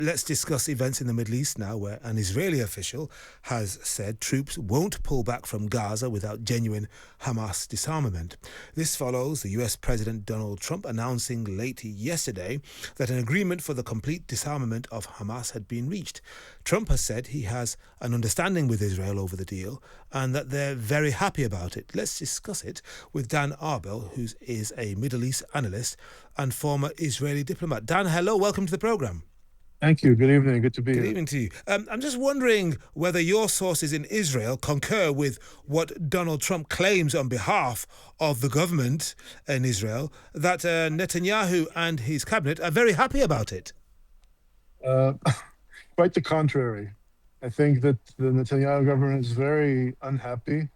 Let's discuss events in the Middle East now, where an Israeli official has said troops won't pull back from Gaza without genuine Hamas disarmament. This follows the US President Donald Trump announcing late yesterday that an agreement for the complete disarmament of Hamas had been reached. Trump has said he has an understanding with Israel over the deal and that they're very happy about it. Let's discuss it with Dan Arbell, who is a Middle East analyst and former Israeli diplomat. Dan, hello, welcome to the program. Thank you. Good evening. Good to be Good here. evening to you. I'm just wondering whether your sources in Israel concur with what Donald Trump claims on behalf of the government in Israel, that Netanyahu and his cabinet are very happy about it. Uh, Quite the contrary. I think that the Netanyahu government is very unhappy.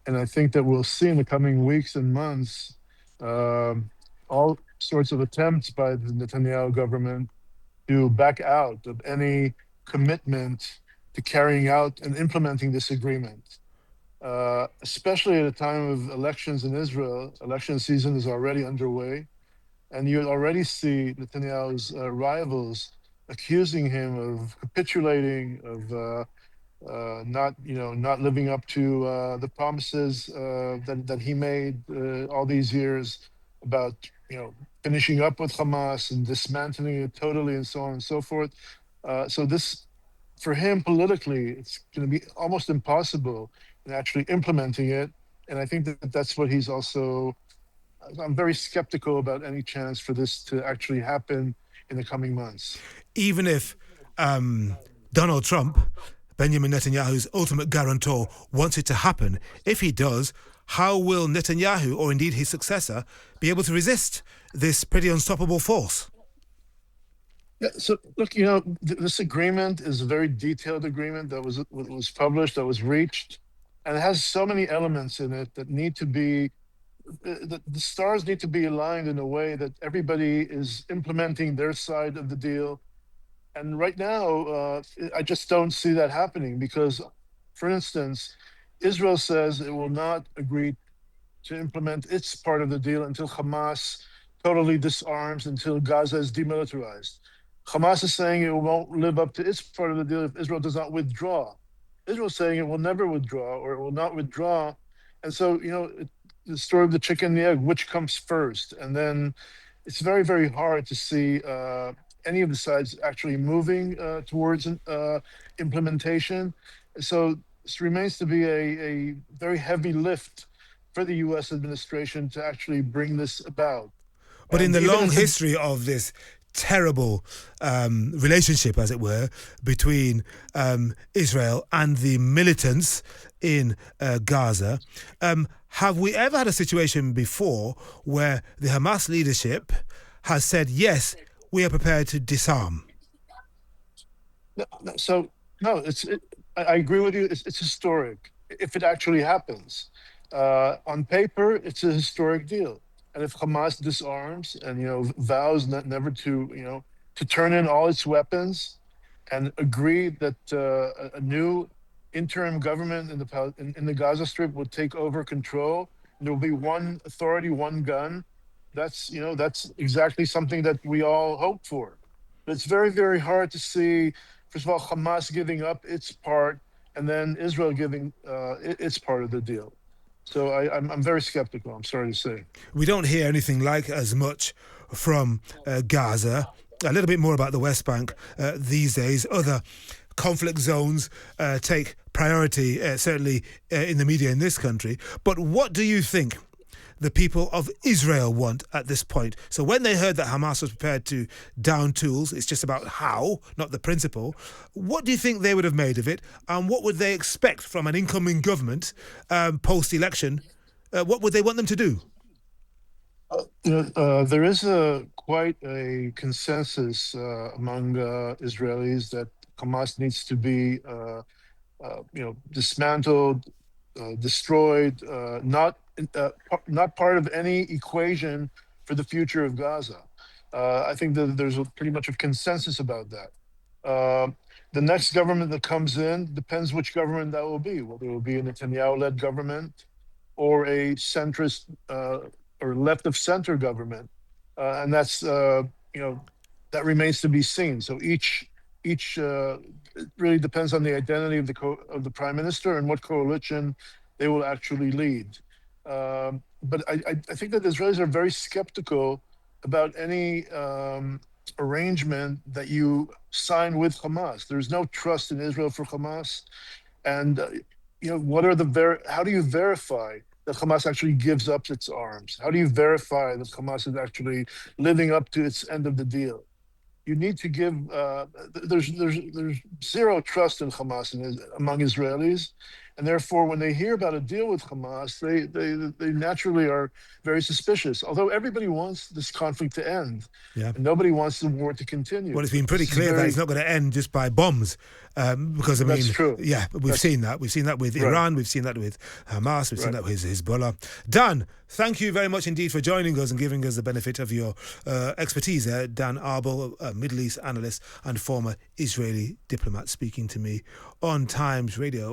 And I think that we'll see in the coming weeks and months all sorts of attempts by the Netanyahu government to back out of any commitment to carrying out and implementing this agreement. Especially at a time of elections in Israel, election season is already underway, and you already see Netanyahu's rivals accusing him of capitulating, of not living up to the promises that he made all these years about finishing up with Hamas and dismantling it totally, and so on and so forth. So this, for him politically, it's going to be almost impossible in actually implementing it. And I think that that's what he's also. I'm very skeptical about any chance for this to actually happen in the coming months. Even if Donald Trump, Benjamin Netanyahu's ultimate guarantor, wants it to happen, if he does, how will Netanyahu, or indeed his successor, be able to resist this pretty unstoppable force? Yeah, so look, this agreement is a very detailed agreement that was published, that was reached, and it has so many elements in it that need to be the stars need to be aligned in a way that everybody is implementing their side of the deal. And right now, I just don't see that happening because, for instance, Israel says it will not agree to implement its part of the deal until Hamas totally disarms, until Gaza is demilitarized. Hamas is saying it won't live up to its part of the deal if Israel does not withdraw. Israel is saying it will never withdraw, or it will not withdraw. And so, the story of the chicken and the egg, which comes first? And then it's very, very hard to see any of the sides actually moving towards implementation. So this remains to be a very heavy lift for the U.S. administration to actually bring this about. But in And the even long if history of this terrible relationship, as it were, between Israel and the militants in Gaza, have we ever had a situation before where the Hamas leadership has said, yes, we are prepared to disarm? so no, I agree with you. It's historic if it actually happens. On paper, it's a historic deal. And if Hamas disarms and vows never to turn in all its weapons, and agree that a new interim government in the Gaza Strip will take over control, and there will be one authority, one gun. That's exactly something that we all hope for. But it's very, very hard to see. First of all, Hamas giving up its part, and then Israel giving its part of the deal. So I'm very skeptical. I'm sorry to say. We don't hear anything like as much from Gaza. A little bit more about the West Bank these days. Other conflict zones take priority, certainly in the media in this country. But what do you think the people of Israel want at this point? So when they heard that Hamas was prepared to down tools, it's just about how, not the principle. What do you think they would have made of it? And what would they expect from an incoming government post-election? What would they want them to do? There is quite a consensus among Israelis that Hamas needs to be, dismantled, destroyed, not part of any equation for the future of Gaza. I think that there's pretty much a consensus about that. The next government that comes in depends which government that will be. Whether it will be a Netanyahu-led government or a centrist or left of center government, and that's that remains to be seen. So each it really depends on the identity of the prime minister and what coalition they will actually lead. But I think that the Israelis are very skeptical about any arrangement that you sign with Hamas. There's no trust in Israel for Hamas, and what are how do you verify that Hamas actually gives up its arms? How do you verify that Hamas is actually living up to its end of the deal? You need to give. There's zero trust in Hamas among Israelis, and therefore, when they hear about a deal with Hamas, they naturally are very suspicious. Although everybody wants this conflict to end, Yeah. and nobody wants the war to continue. Well, it's been pretty clear that it's not going to end just by bombs, because I That's mean, true. yeah, we've seen that. We've seen that with Right. Iran. We've seen that with Hamas. We've seen Right. that with Hezbollah. Dan, thank you very much indeed for joining us and giving us the benefit of your expertise there. Dan Arbell, a Middle East analyst and former Israeli diplomat, speaking to me on Times Radio.